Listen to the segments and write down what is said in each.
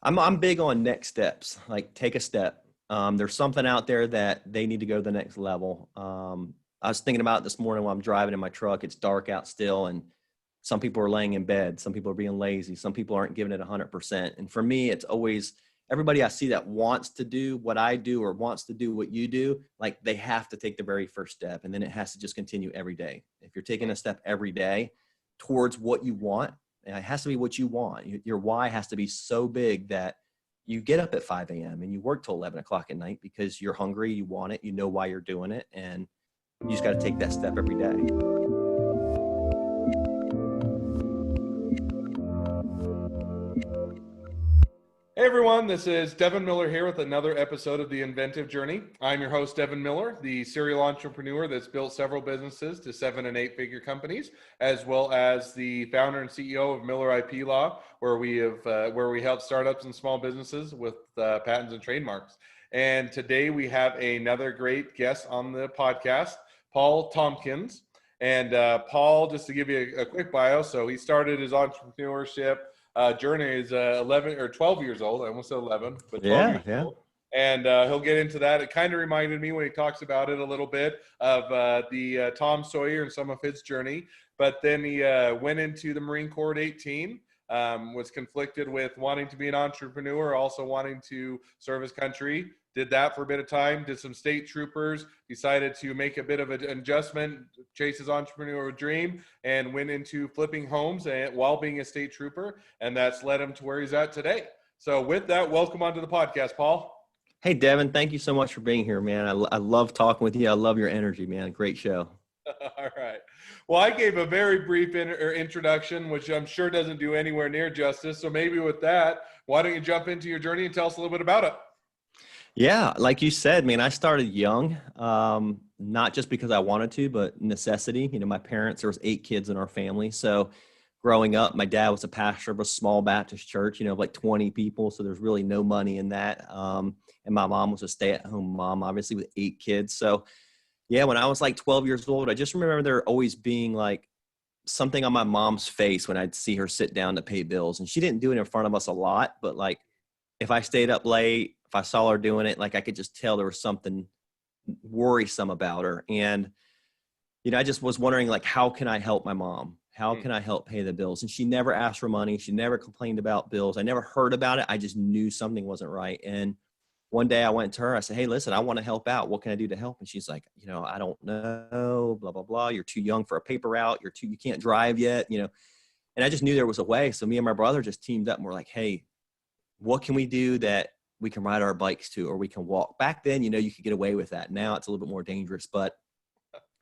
I'm big on next steps, like take a step. There's something out there that they need to go to the next level. I was thinking about it this morning while I'm driving in my truck. It's dark out still, and some people are laying in bed. Some people are being lazy. Some people aren't giving it 100%. And for me, it's always everybody I see that wants to do what I do or wants to do what you do, like they have to take the very first step. And then it has to just continue every day. If you're taking a step every day towards what you want, and it has to be what you want. Your why has to be so big that you get up at 5 a.m. and you work till 11 o'clock at night because you're hungry, you want it, you know why you're doing it, and you just got to take that step every day. Hey everyone, this is Devin Miller here with another episode of the Inventive Journey. I'm your host, Devin Miller, the serial entrepreneur that's built several businesses to 7- and 8-figure companies, as well as the founder and CEO of Miller IP Law, where we help startups and small businesses with patents and trademarks. And today we have another great guest on the podcast, Paul Tompkins. And Paul, just to give you a quick bio, so he started his entrepreneurship journey is 11 or 12 years old. I almost said 11, but 12 years old. And he'll get into that. It kind of reminded me when he talks about it a little bit of the Tom Sawyer and some of his journey. But then he went into the Marine Corps at 18, was conflicted with wanting to be an entrepreneur, also wanting to serve his country. Did that for a bit of time, did some state troopers, decided to make a bit of an adjustment, chase his entrepreneurial dream, and went into flipping homes while being a state trooper. And that's led him to where he's at today. So with that, welcome onto the podcast, Paul. Hey, Devin, thank you so much for being here, man. I love talking with you. I love your energy, man. Great show. All right. Well, I gave a very brief introduction, which I'm sure doesn't do anywhere near justice. So maybe with that, why don't you jump into your journey and tell us a little bit about it? Yeah, like you said, man, I started young, not just because I wanted to, but necessity. You know, my parents, there was 8 kids in our family. So growing up, my dad was a pastor of a small Baptist church, you know, like 20 people. So there's really no money in that. And my mom was a stay-at-home mom, obviously with 8 kids. So yeah, when I was like 12 years old, I just remember there always being like something on my mom's face when I'd see her sit down to pay bills. And she didn't do it in front of us a lot, but like if I stayed up late, if I saw her doing it, like I could just tell there was something worrisome about her. And, you know, I just was wondering, like, how can I help my mom? How can I help pay the bills? And she never asked for money. She never complained about bills. I never heard about it. I just knew something wasn't right. And one day I went to her, I said, hey, listen, I want to help out. What can I do to help? And she's like, you know, I don't know, blah, blah, blah. You're too young for a paper route. You can't drive yet, you know. And I just knew there was a way. So me and my brother just teamed up and we're like, hey, what can we do that we can ride our bikes to, or we can walk? Back then, you know, you could get away with that. Now it's a little bit more dangerous, but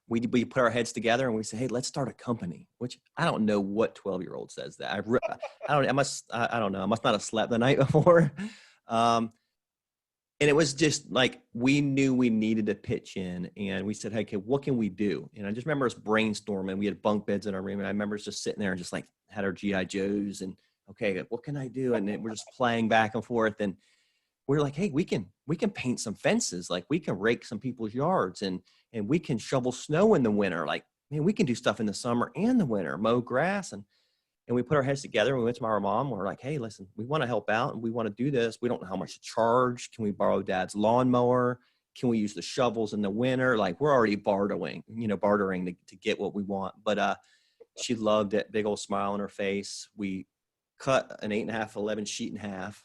we put our heads together and we say, hey, let's start a company, which I don't know what 12-year-old says that. I don't know. I must not have slept the night before. And it was just like, we knew we needed to pitch in, and we said, hey, okay, what can we do? And I just remember us brainstorming. We had bunk beds in our room, and I remember us just sitting there and just like had our G.I. Joes and, okay, what can I do? And then we're just playing back and forth. And we're like, hey, we can paint some fences. Like we can rake some people's yards and we can shovel snow in the winter. Like, man, we can do stuff in the summer and the winter, mow grass. And we put our heads together and we went to my mom. We're like, hey, listen, we want to help out and we want to do this. We don't know how much to charge. Can we borrow dad's lawnmower? Can we use the shovels in the winter? Like we're already bartering to get what we want. But she loved it. Big old smile on her face. We cut an 8.5, 11 sheet in half.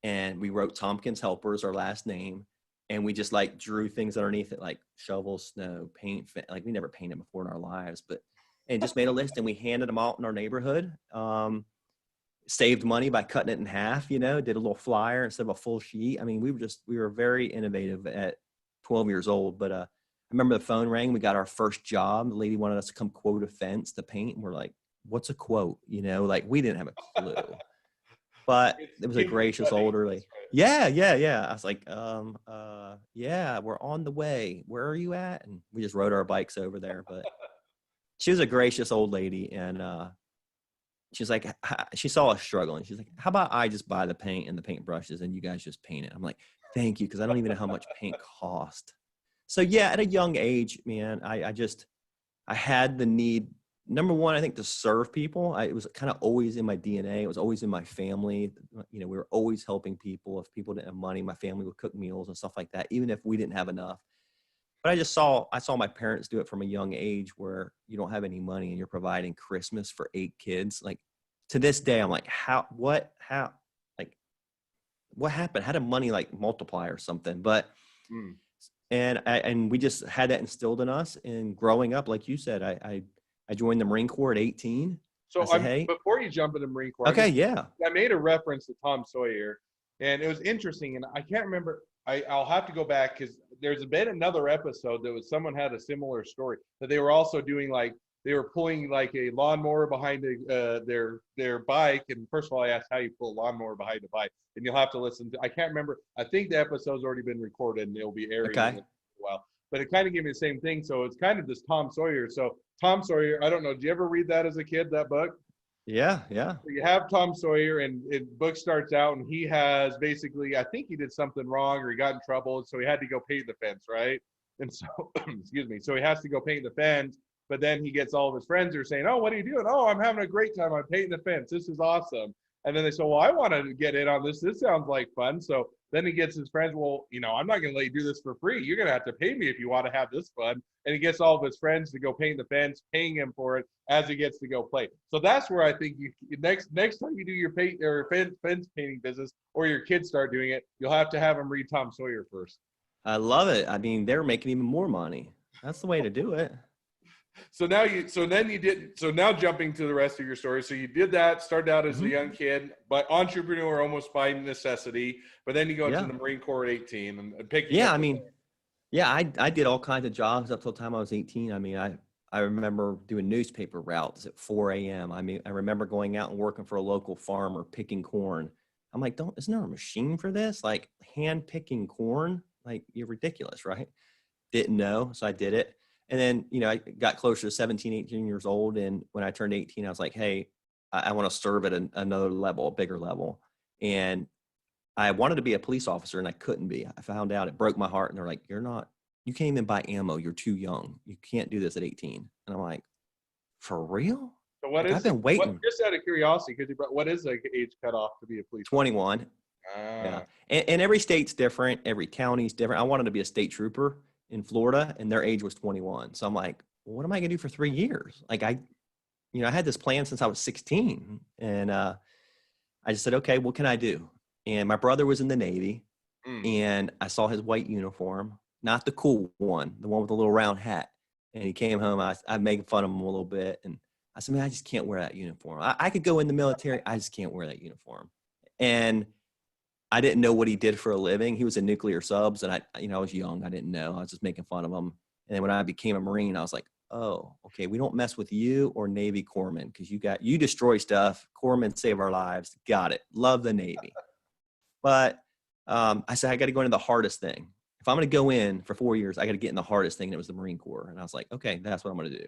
And we wrote Tompkins Helpers, our last name. And we just like drew things underneath it, like shovel, snow, paint. Like we never painted before in our lives, and just made a list and we handed them out in our neighborhood. Saved money by cutting it in half, you know, did a little flyer instead of a full sheet. I mean, we were very innovative at 12 years old. But I remember the phone rang. We got our first job. The lady wanted us to come quote a fence to paint. And we're like, what's a quote? You know, like we didn't have a clue. But it was a gracious older lady. Yeah. I was like, yeah, we're on the way. Where are you at? And we just rode our bikes over there. But she was a gracious old lady. And she's like, she saw us struggling. She's like, how about I just buy the paint and the paint brushes and you guys just paint it? I'm like, thank you. Because I don't even know how much paint cost. So yeah, at a young age, man, I had the need number one, I think to serve people. It was kind of always in my DNA. It was always in my family. You know, we were always helping people. If people didn't have money, my family would cook meals and stuff like that, even if we didn't have enough. But I saw my parents do it from a young age where you don't have any money and you're providing Christmas for 8 kids. Like to this day, I'm like, what happened? How did money like multiply or something? But, and we just had that instilled in us. And growing up, like you said, I joined the Marine Corps at 18. So I said, hey, before you jump into Marine Corps, okay, yeah. I made a reference to Tom Sawyer, and it was interesting, and I can't remember. I'll have to go back because there's been another episode that was someone had a similar story that they were also doing, like they were pulling like a lawnmower behind their bike. And first of all, I asked how you pull a lawnmower behind a bike, and you'll have to listen to. I can't remember. I think the episode's already been recorded and it'll be airing in a while. But it kind of gave me the same thing. So it's kind of this Tom Sawyer. So Tom Sawyer, I don't know. Did you ever read that as a kid, that book? Yeah. So you have Tom Sawyer, and the book starts out, and he has basically, I think he did something wrong or he got in trouble, so he had to go paint the fence, right? And so, excuse me, so he has to go paint the fence, but then he gets all of his friends who are saying, oh, what are you doing? Oh, I'm having a great time. I'm painting the fence. This is awesome. And then they say, well, I want to get in on this. This sounds like fun. So then he gets his friends, well, you know, I'm not going to let you do this for free. You're going to have to pay me if you want to have this fun. And he gets all of his friends to go paint the fence, paying him for it as he gets to go play. So that's where I think you next time you do your fence painting business, or your kids start doing it, you'll have to have them read Tom Sawyer first. I love it. I mean, they're making even more money. That's the way to do it. So now now jumping to the rest of your story. So you did that, started out as a young kid, but entrepreneur almost by necessity, but then you go into the Marine Corps at 18 and picking up. I mean, I did all kinds of jobs up till the time I was 18. I mean, I remember doing newspaper routes at 4 a.m. I mean, I remember going out and working for a local farmer, picking corn. I'm like, isn't there a machine for this? Like hand picking corn? Like, you're ridiculous, right? Didn't know. So I did it. And then, you know, I got closer to 17, 18 years old. And when I turned 18, I was like, hey, I want to serve at another level, a bigger level. And I wanted to be a police officer and I couldn't be. I found out, it broke my heart. And they're like, you can't even buy ammo. You're too young. You can't do this at 18. And I'm like, for real? So I've been waiting. Just out of curiosity, what is the age cutoff to be a police officer? 21. Yeah. And every state's different. Every county's different. I wanted to be a state trooper in Florida and their age was 21. So I'm like, what am I going to do for 3 years? Like I had this plan since I was 16 and I just said, okay, what can I do? And my brother was in the Navy and I saw his white uniform, not the cool one, the one with the little round hat. And he came home. I made fun of him a little bit. And I said, man, I just can't wear that uniform. I could go in the military. I just can't wear that uniform. And I didn't know what he did for a living. He was in nuclear subs and I was young. I didn't know. I was just making fun of him. And then when I became a Marine, I was like, oh, okay, we don't mess with you or Navy corpsmen because you destroy stuff. Corpsmen save our lives. Got it. Love the Navy. But I said, I got to go into the hardest thing. If I'm going to go in for 4 years, I got to get in the hardest thing. And it was the Marine Corps. And I was like, okay, that's what I'm going to do.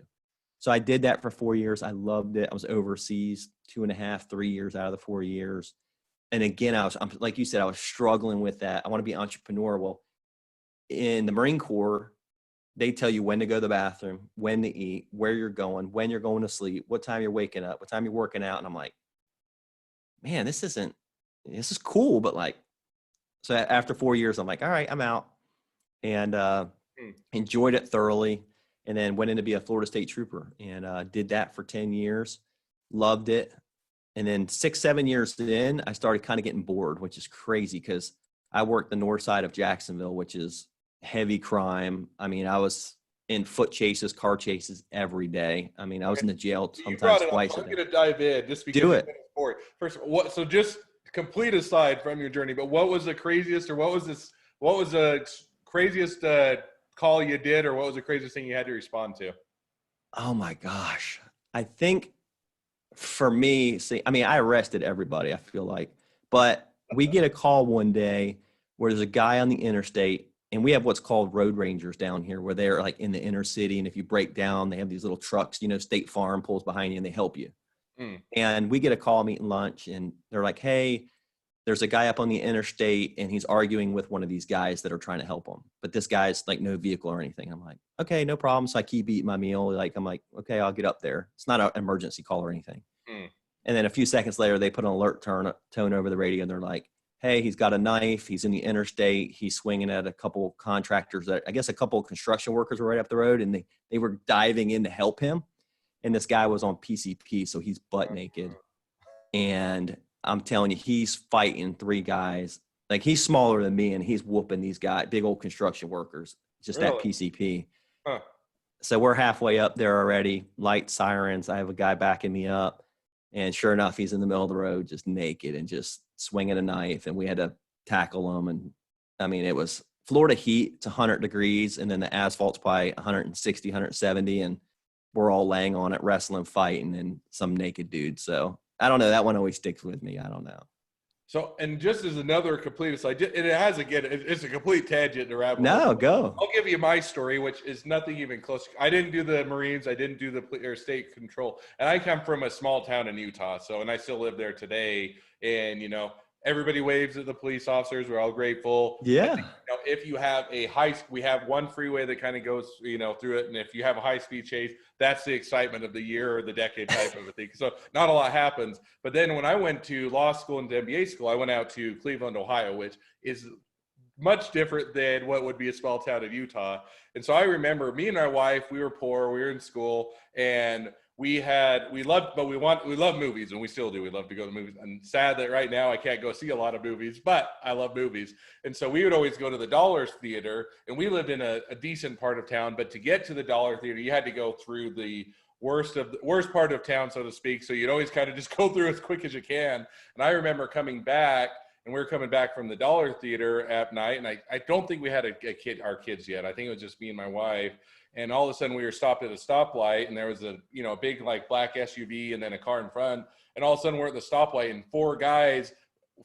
So I did that for 4 years. I loved it. I was overseas 2.5, 3 years out of the 4 years. And again, I'm like you said, I was struggling with that. I want to be an entrepreneur. Well, in the Marine Corps, they tell you when to go to the bathroom, when to eat, where you're going, when you're going to sleep, what time you're waking up, what time you're working out. And I'm like, man, this is cool. But like, so after 4 years, I'm like, all right, I'm out. And enjoyed it thoroughly. And then went in to be a Florida State Trooper and did that for 10 years. Loved it. And then 6, 7 years in, I started kind of getting bored, which is crazy because I worked the north side of Jacksonville, which is heavy crime. I mean, I was in foot chases, car chases every day. I mean, I was in the jail sometimes twice a day. I'm going to dive in just because. Do it. First, so just complete aside from your journey, but what was the craziest, or what was the craziest call you did, or what was the craziest thing you had to respond to? Oh my gosh. I think for me, I arrested everybody, I feel like, but we get a call one day where there's a guy on the interstate, and we have what's called road rangers down here where they're like in the inner city. And if you break down, they have these little trucks, State Farm pulls behind you and they help you. And we get a call, I'm eating lunch, and they're like, hey, there's a guy up on the interstate and he's arguing with one of these guys that are trying to help him. But this guy's like no vehicle or anything. I'm like, okay, no problem. So I keep eating my meal. I'm like, okay, I'll get up there. It's not an emergency call or anything. And then a few seconds later, they put an alert tone over the radio and they're like, hey, he's got a knife. He's in the interstate. He's swinging at a couple contractors that I guess a couple of construction workers were right up the road, and they were diving in to help him. And this guy was on PCP, so he's butt naked. And I'm telling you, he's fighting three guys. Like, he's smaller than me, and he's whooping these guys, big old construction workers, just at PCP. Huh. So we're halfway up there already. Light sirens. I have a guy backing me up. And sure enough, he's in the middle of the road, just naked and just swinging a knife. And we had to tackle him. And I mean, it was Florida heat. It's 100 degrees. And then the asphalt's probably 160, 170. And we're all laying on it, wrestling, fighting, and some naked dude. So I don't know. That one always sticks with me. I don't know. So, and just as another complete aside, it has, again, it's a complete tangent to wrap up. No, go. I'll give you my story, which is nothing even close. I didn't do the Marines. I didn't do the state control. And I come from a small town in Utah. So, and I still live there today. And, you know, everybody waves at the police officers. We're all grateful. Yeah. You know, if you have we have one freeway that kind of goes, you know, through it. And if you have a high speed chase, that's the excitement of the year or the decade type of a thing. So not a lot happens. But then when I went to law school and to MBA school, I went out to Cleveland, Ohio, which is much different than what would be a small town in Utah. And so I remember me and my wife, we were poor, we were in school, and we love movies, and we still do. We love to go to movies. And sad that right now I can't go see a lot of movies, but I love movies. And so we would always go to the Dollar Theater, and we lived in a decent part of town. But to get to the Dollar Theater, you had to go through the worst part of town, so to speak. So you'd always kind of just go through as quick as you can. And I remember coming back, and we were coming back from the Dollar Theater at night, and I don't think we had our kids yet. I think it was just me and my wife. And all of a sudden we were stopped at a stoplight, and there was a big like black SUV and then a car in front. And all of a sudden we're at the stoplight, and four guys,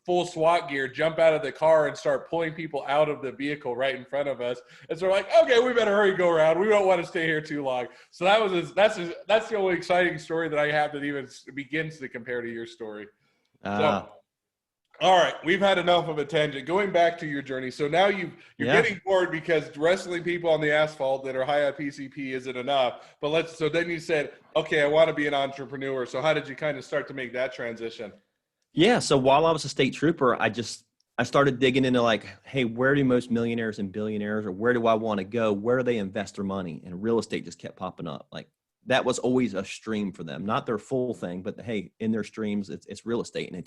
full SWAT gear, jump out of the car and start pulling people out of the vehicle right in front of us. And so we're like, okay, we better hurry, go around. We don't want to stay here too long. So that's the only exciting story that I have that even begins to compare to your story. So, all right, we've had enough of a tangent. Going back to your journey, so now you're getting bored because wrestling people on the asphalt that are high on PCP isn't enough. But so then you said, okay, I want to be an entrepreneur. So how did you kind of start to make that transition? Yeah, so while I was a state trooper, I started digging into like, hey, where do most millionaires and billionaires, or where do I want to go? Where do they invest their money? And real estate just kept popping up. Like, that was always a stream for them, not their full thing, but hey, in their streams, it's real estate, and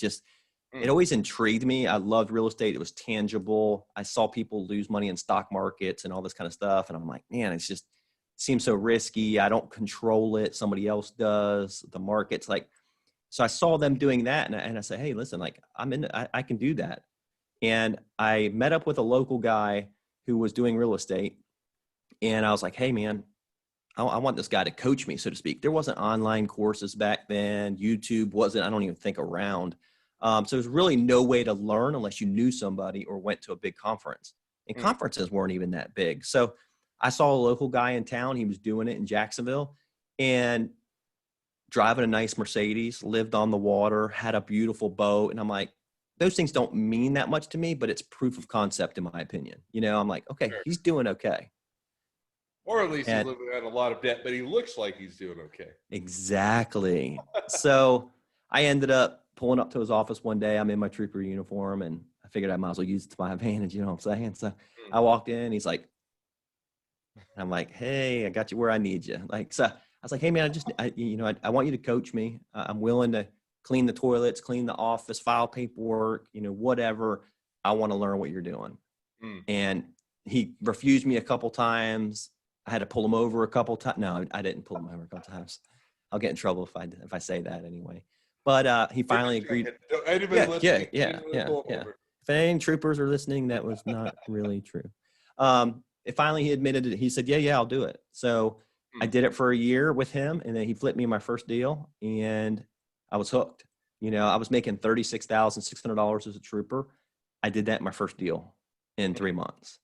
it always intrigued me. I loved real estate. It was tangible. I saw people lose money in stock markets and all this kind of stuff. And I'm like, man, it seems so risky. I don't control it. Somebody else does. The market's like, so I saw them doing that. And I said, hey, listen, like I can do that. And I met up with a local guy who was doing real estate. And I was like, hey man, I want this guy to coach me, so to speak. There wasn't online courses back then. YouTube wasn't, I don't even think, around. So there's really no way to learn unless you knew somebody or went to a big conference. And conferences weren't even that big. So I saw a local guy in town. He was doing it in Jacksonville and driving a nice Mercedes, lived on the water, had a beautiful boat. And I'm like, those things don't mean that much to me, but it's proof of concept in my opinion. I'm like, okay, sure, he's doing okay. Or at least he's living at a lot of debt, but he looks like he's doing okay. Exactly. So I ended up pulling up to his office one day. I'm in my trooper uniform, and I figured I might as well use it to my advantage. You know what I'm saying? So I walked in. He's like, I'm like, hey, I got you where I need you. Like, so I was like, hey man, I want you to coach me. I'm willing to clean the toilets, clean the office, file paperwork, whatever. I want to learn what you're doing. And he refused me a couple times. I had to pull him over a couple times. No, I didn't pull him over a couple times. I'll get in trouble if I say that anyway. But he finally agreed. Yeah. If any troopers are listening, that was not really true. Finally, he admitted it. He said, yeah, I'll do it. So I did it for a year with him, and then he flipped me my first deal, and I was hooked. I was making $36,600 as a trooper. I did that in my first deal in 3 months.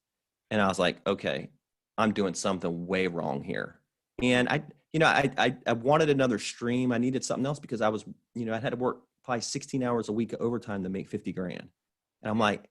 And I was like, okay, I'm doing something way wrong here. And I wanted another stream. I needed something else because I was, I had to work probably 16 hours a week of overtime to make $50,000. And I'm like,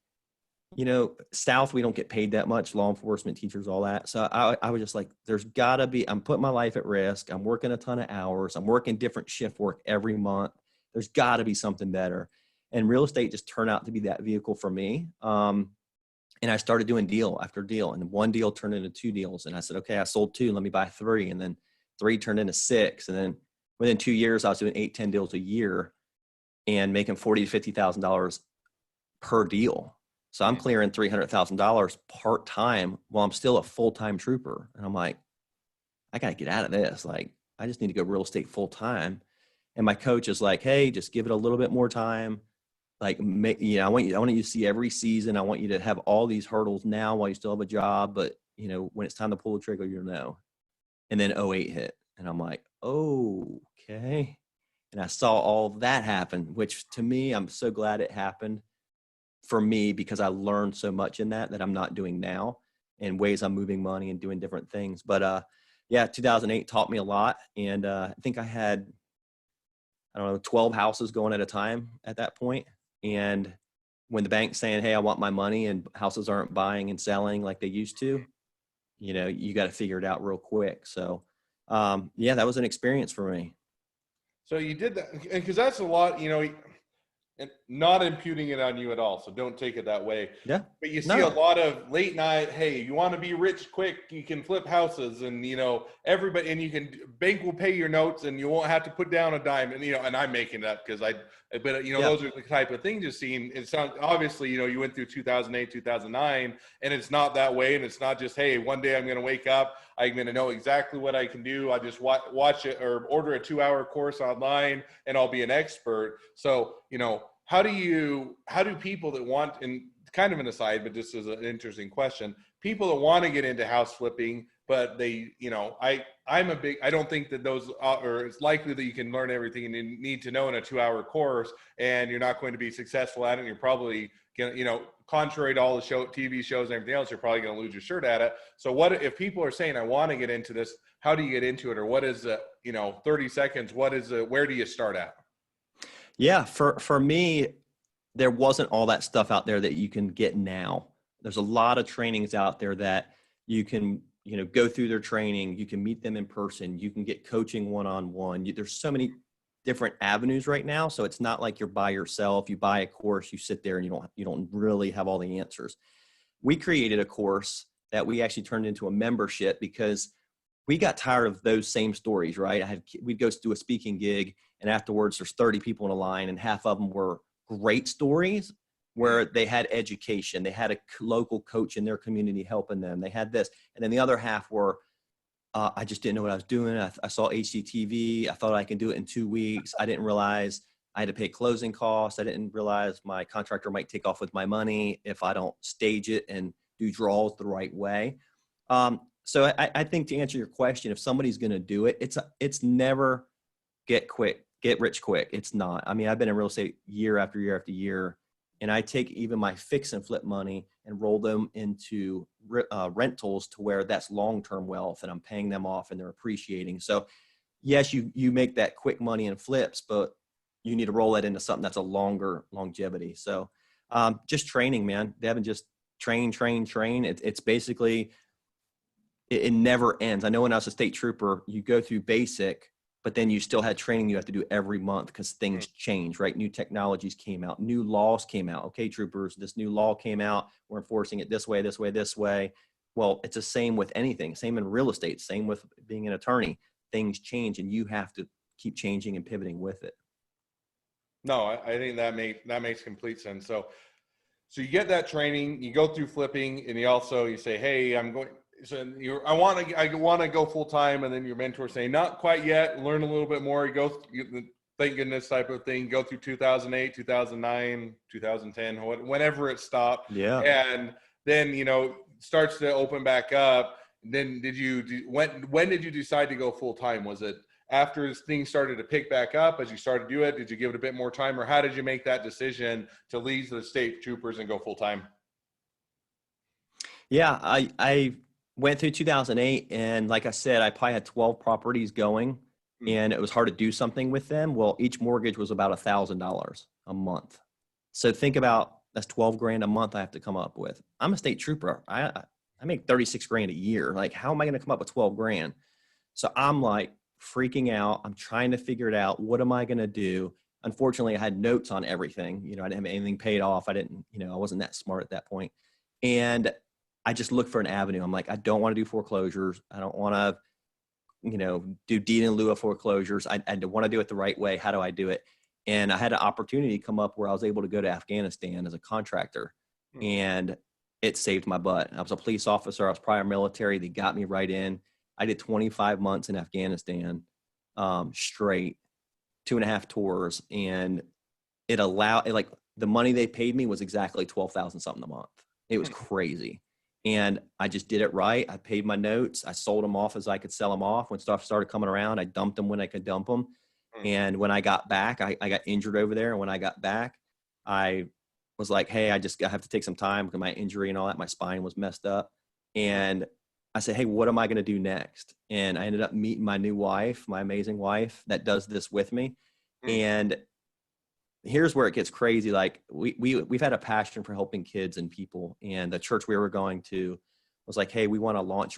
South, we don't get paid that much, law enforcement, teachers, all that. So I was just like, there's gotta be, I'm putting my life at risk. I'm working a ton of hours. I'm working different shift work every month. There's gotta be something better. And real estate just turned out to be that vehicle for me. And I started doing deal after deal, and one deal turned into 2 deals. And I said, okay, I sold 2, let me buy 3. And then 3 turned into 6. And then within 2 years, I was doing 8, 10 deals a year and making $40,000 to $50,000 per deal. So I'm clearing $300,000 part-time while I'm still a full-time trooper. And I'm like, I got to get out of this. Like, I just need to go real estate full-time. And my coach is like, hey, just give it a little bit more time. Like, I want you to see every season. I want you to have all these hurdles now while you still have a job. But, when it's time to pull the trigger, you'll know. And then 08 hit. And I'm like, oh, okay. And I saw all that happen, which to me, I'm so glad it happened for me, because I learned so much in that I'm not doing now, in ways I'm moving money and doing different things. But 2008 taught me a lot. And I think I had, 12 houses going at a time at that point. And when the bank's saying, hey, I want my money, and houses aren't buying and selling like they used to, you got to figure it out real quick. So, that was an experience for me. So you did that, because that's a lot, and not imputing it on you at all. So don't take it that way. Yeah. But you see a lot of late night, hey, you want to be rich quick, you can flip houses, and everybody, and bank will pay your notes and you won't have to put down a dime. And and I'm making that because those are the type of things you've seen. It sounds, obviously, you went through 2008, 2009, and it's not that way. And it's not just, hey, one day I'm going to wake up, I'm going to know exactly what I can do. I just watch it or order a 2-hour course online and I'll be an expert. So, how do people that want, and kind of an aside, but this is an interesting question, people that want to get into house flipping, but they, I don't think that those or it's likely that you can learn everything you need to know in a 2-hour course, and you're not going to be successful at it. And you're probably going to, contrary to all the TV shows and everything else, you're probably going to lose your shirt at it. So what if people are saying, I want to get into this, how do you get into it? Or what is 30 seconds, where do you start at? Yeah, for me, there wasn't all that stuff out there that you can get now. There's a lot of trainings out there that you can, go through their training. You can meet them in person. You can get coaching one-on-one. There's so many different avenues right now. So it's not like you're by yourself. You buy a course, you sit there, and you don't really have all the answers. We created a course that we actually turned into a membership because we got tired of those same stories, right? We'd go do a speaking gig, and afterwards there's 30 people in a line, and half of them were great stories where they had education. They had a local coach in their community helping them. They had this. And then the other half were, I just didn't know what I was doing. I saw HGTV. I thought I could do it in 2 weeks. I didn't realize I had to pay closing costs. I didn't realize my contractor might take off with my money if I don't stage it and do draws the right way. So I think, to answer your question, if somebody's going to do it, it's never get rich quick. It's not. I mean, I've been in real estate year after year after year, and I take even my fix and flip money and roll them into rentals to where that's long-term wealth, and I'm paying them off and they're appreciating. So yes, you make that quick money in flips, but you need to roll that into something that's a longer longevity. So just training, man. Devin, just train. It's basically, it never ends. I know when I was a state trooper, you go through basic, but then you still had training you have to do every month because things change, right? New technologies came out, new laws came out. Okay, troopers, this new law came out. We're enforcing it this way. Well, it's the same with anything. Same in real estate. Same with being an attorney. Things change, and you have to keep changing and pivoting with it. No, I think that makes complete sense. So you get that training, you go through flipping, and you say, hey, I'm going. So I want to go full time, and then your mentor saying, not quite yet. Learn a little bit more. Thank goodness type of thing. Go through 2008, 2009, 2010, whenever it stopped. Yeah. And then starts to open back up. Then when did you decide to go full time? Was it after things started to pick back up as you started to do it? Did you give it a bit more time, or how did you make that decision to leave the state troopers and go full time? Yeah, I went through 2008, and like I said, I probably had 12 properties going, and it was hard to do something with them. Well, each mortgage was about $1,000 a month. So think about That's 12 grand a month I have to come up with. I'm a state trooper. I make 36 grand a year. Like, how am I going to come up with 12 grand? So I'm like freaking out. I'm trying to figure it out. What am I going to do? Unfortunately, I had notes on everything. I didn't have anything paid off. I didn't, I wasn't that smart at that point. And I just looked for an avenue. I'm like, I don't want to do foreclosures. I don't want to, do deed in lieu of foreclosures. I want to do it the right way. How do I do it? And I had an opportunity come up where I was able to go to Afghanistan as a contractor, and it saved my butt. I was a police officer. I was prior military. They got me right in. I did 25 months in Afghanistan, straight, 2.5 tours. And it allowed, like, the money they paid me was exactly 12,000 something a month. It was crazy. And I just did it right. I paid my notes. I sold them off as I could sell them off. When stuff started coming around, I dumped them when I could dump them. And when I got back, I got injured over there. And when I got back, I was like, hey, I have to take some time because my injury and all that, my spine was messed up. And I said, hey, what am I going to do next? And I ended up meeting my new wife, my amazing wife that does this with me. And here's where it gets crazy. Like, we've had a passion for helping kids and people. And the church we were going to was like, hey, we want to launch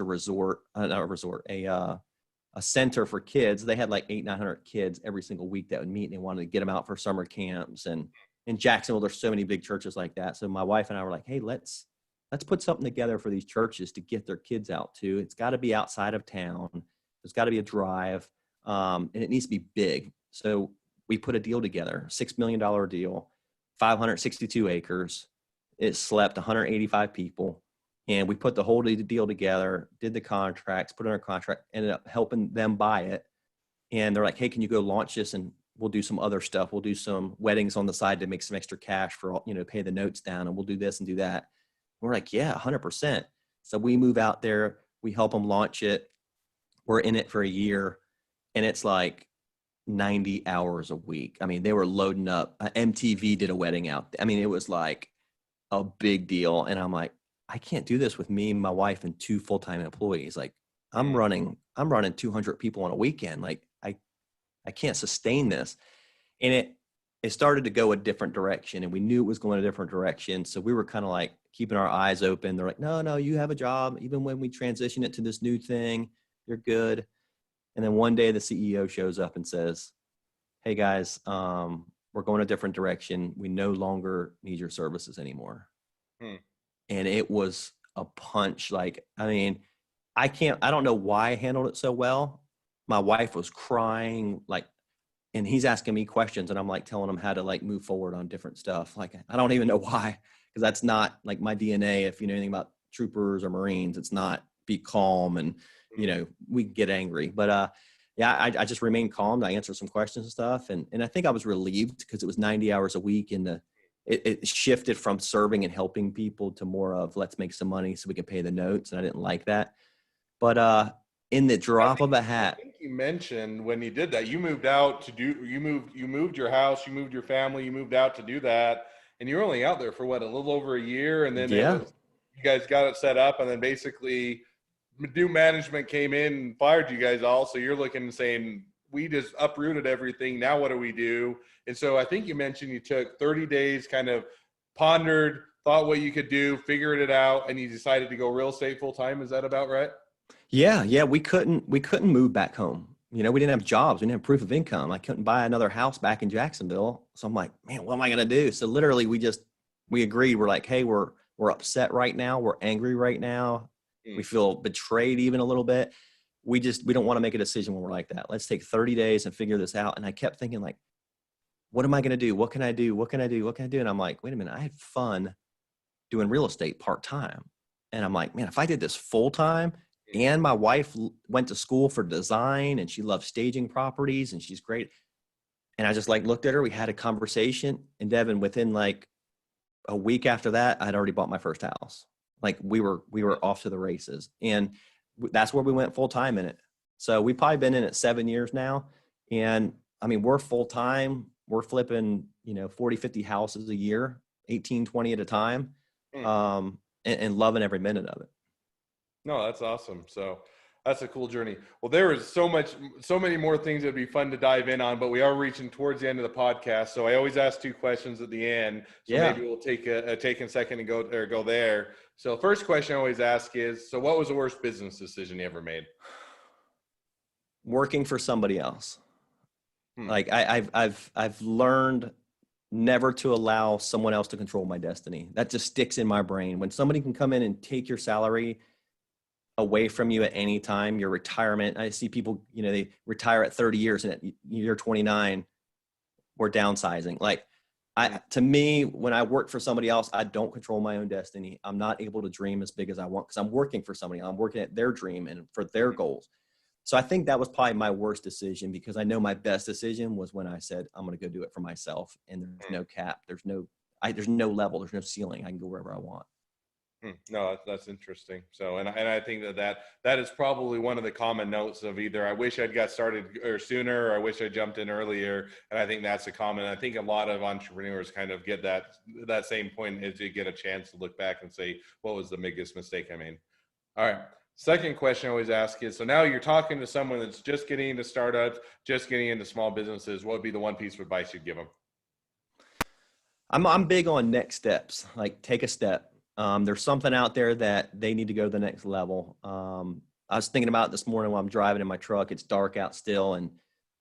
a center for kids. They had like 800-900 kids every single week that would meet, and they wanted to get them out for summer camps. And in Jacksonville, there's so many big churches like that. So my wife and I were like, hey, let's put something together for these churches to get their kids out to. It's got to be outside of town. There's got to be a drive, and it needs to be big. So we put a deal together, $6 million deal, 562 acres. It slept 185 people. And we put the whole deal together, did the contracts, put it under contract, ended up helping them buy it. And they're like, hey, can you go launch this? And we'll do some other stuff. We'll do some weddings on the side to make some extra cash for, pay the notes down. And we'll do this and do that. And we're like, yeah, 100%. So we move out there. We help them launch it. We're in it for a year. And it's like 90 hours a week. I mean, they were loading up. MTV did a wedding out. I mean, it was like a big deal. And I'm like, I can't do this with me, my wife, and 2 full-time employees. Like, I'm running 200 people on a weekend. Like, I can't sustain this. And it started to go a different direction, and we knew it was going a different direction. So we were kind of like keeping our eyes open. They're like, no, you have a job. Even when we transition it to this new thing, you're good. And then one day the CEO shows up and says, hey guys, we're going a different direction. We no longer need your services anymore. And it was a punch. Like, I mean, I don't know why I handled it so well. My wife was crying, like, and he's asking me questions, and I'm like telling him how to like move forward on different stuff. Like, I don't even know why, because that's not like my DNA. If you know anything about troopers or Marines, it's not be calm and, we get angry. But yeah, I just remained calm. I answered some questions and stuff. And I think I was relieved because it was 90 hours a week, and it shifted from serving and helping people to more of let's make some money so we can pay the notes. And I didn't like that. But in the drop of a hat. I think you mentioned when you did that, you moved out you moved your house, you moved your family, you moved out to do that. And you were only out there for a little over a year. And then you guys got it set up, and then basically new management came in and fired you guys all. So you're looking and saying, we just uprooted everything. Now what do we do? And so I think you mentioned you took 30 days, kind of pondered, thought what you could do, figured it out, and you decided to go real estate full time. Is that about right? Yeah. We couldn't move back home. We didn't have jobs. We didn't have proof of income. I couldn't buy another house back in Jacksonville. So I'm like, man, what am I going to do? So literally we agreed. We're like, hey, we're upset right now. We're angry right now. We feel betrayed even a little bit. We don't want to make a decision when we're like that. Let's take 30 days and figure this out. And I kept thinking, like, what am I going to do? What can I do? What can I do? What can I do? And I'm like, wait a minute, I had fun doing real estate part-time. And I'm like, man, if I did this full-time, and my wife went to school for design and she loves staging properties and she's great. And I just like looked at her, we had a conversation, and Devin, within like a week after that, I'd already bought my first house. Like, we were off to the races, and that's where we went full-time in it. So we've probably been in it 7 years now. And I mean, we're full-time, we're flipping, 40, 50 houses a year, 18, 20 at a time, and loving every minute of it. No, that's awesome. So That's a cool journey. Well, there is so many more things that'd be fun to dive in on, but we are reaching towards the end of the podcast. So I always ask 2 questions at the end. So maybe we'll take a second and go there. So first question I always ask is, so what was the worst business decision you ever made? Working for somebody else. Like I've learned never to allow someone else to control my destiny. That just sticks in my brain. When somebody can come in and take your salary away from you at any time, your retirement. I see people, they retire at 30 years and at year 29, we're downsizing. Like to me, when I work for somebody else, I don't control my own destiny. I'm not able to dream as big as I want because I'm working for somebody. I'm working at their dream and for their goals. So I think that was probably my worst decision, because I know my best decision was when I said, I'm going to go do it for myself. And there's no cap. There's no level. There's no ceiling. I can go wherever I want. No, that's interesting. So, and I think that is probably one of the common notes of either I wish I'd got started sooner, or I wish I jumped in earlier. And I think that's a common. I think a lot of entrepreneurs kind of get that same point as you get a chance to look back and say, what was the biggest mistake I made? All right. Second question I always ask is, so now you're talking to someone that's just getting into startups, just getting into small businesses. What would be the one piece of advice you'd give them? I'm big on next steps. Like, take a step. There's something out there that they need to go to the next level. I was thinking about it this morning while I'm driving in my truck. It's dark out still, and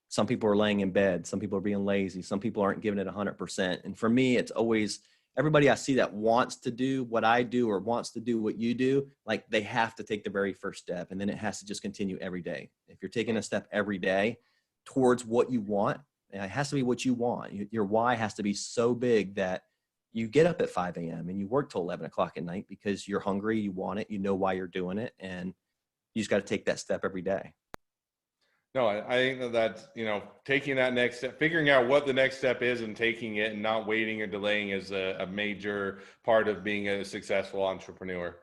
some people are laying in bed. Some people are being lazy. Some people aren't giving it 100%. And for me, it's always everybody I see that wants to do what I do or wants to do what you do. Like, they have to take the very first step, and then it has to just continue every day. If you're taking a step every day towards what you want, and it has to be what you want. Your why has to be so big that you get up at 5 a.m. and you work till 11 o'clock at night because you're hungry, you want it, you know why you're doing it, and you just got to take that step every day. No, I think that's, taking that next step, figuring out what the next step is and taking it and not waiting or delaying is a major part of being a successful entrepreneur.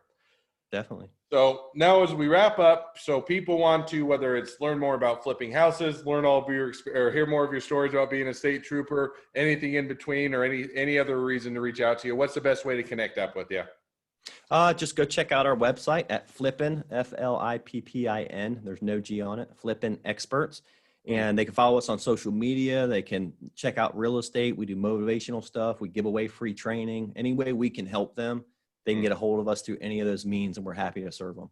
Definitely. So now as we wrap up, so people want to, whether it's learn more about flipping houses, learn all of your, or hear more of your stories about being a state trooper, anything in between, or any other reason to reach out to you, what's the best way to connect up with you? Just go check out our website at Flippin, Flippin. There's no G on it. Flippin Experts. And they can follow us on social media. They can check out real estate. We do motivational stuff. We give away free training. Any way we can help them, they can get a hold of us through any of those means, and we're happy to serve them.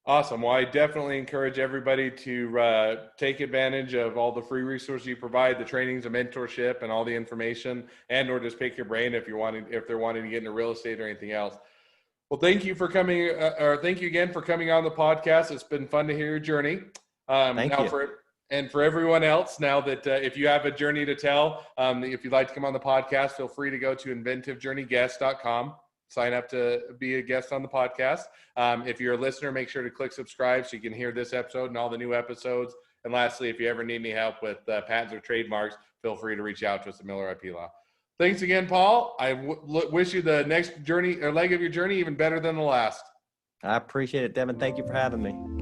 Awesome. Well, I definitely encourage everybody to take advantage of all the free resources you provide, the trainings and mentorship and all the information, and or just pick your brain if they're wanting to get into real estate or anything else. Well, thank you for coming, or thank you again for coming on the podcast. It's been fun to hear your journey. Thank you. And for everyone else, now that if you have a journey to tell, if you'd like to come on the podcast, feel free to go to inventivejourneyguest.com. Sign up to be a guest on the podcast. If you're a listener, make sure to click subscribe so you can hear this episode and all the new episodes. And lastly, if you ever need any help with patents or trademarks, feel free to reach out to us at Miller IP Law. Thanks again, Paul. I wish you the next journey or leg of your journey even better than the last. I appreciate it, Devin. Thank you for having me.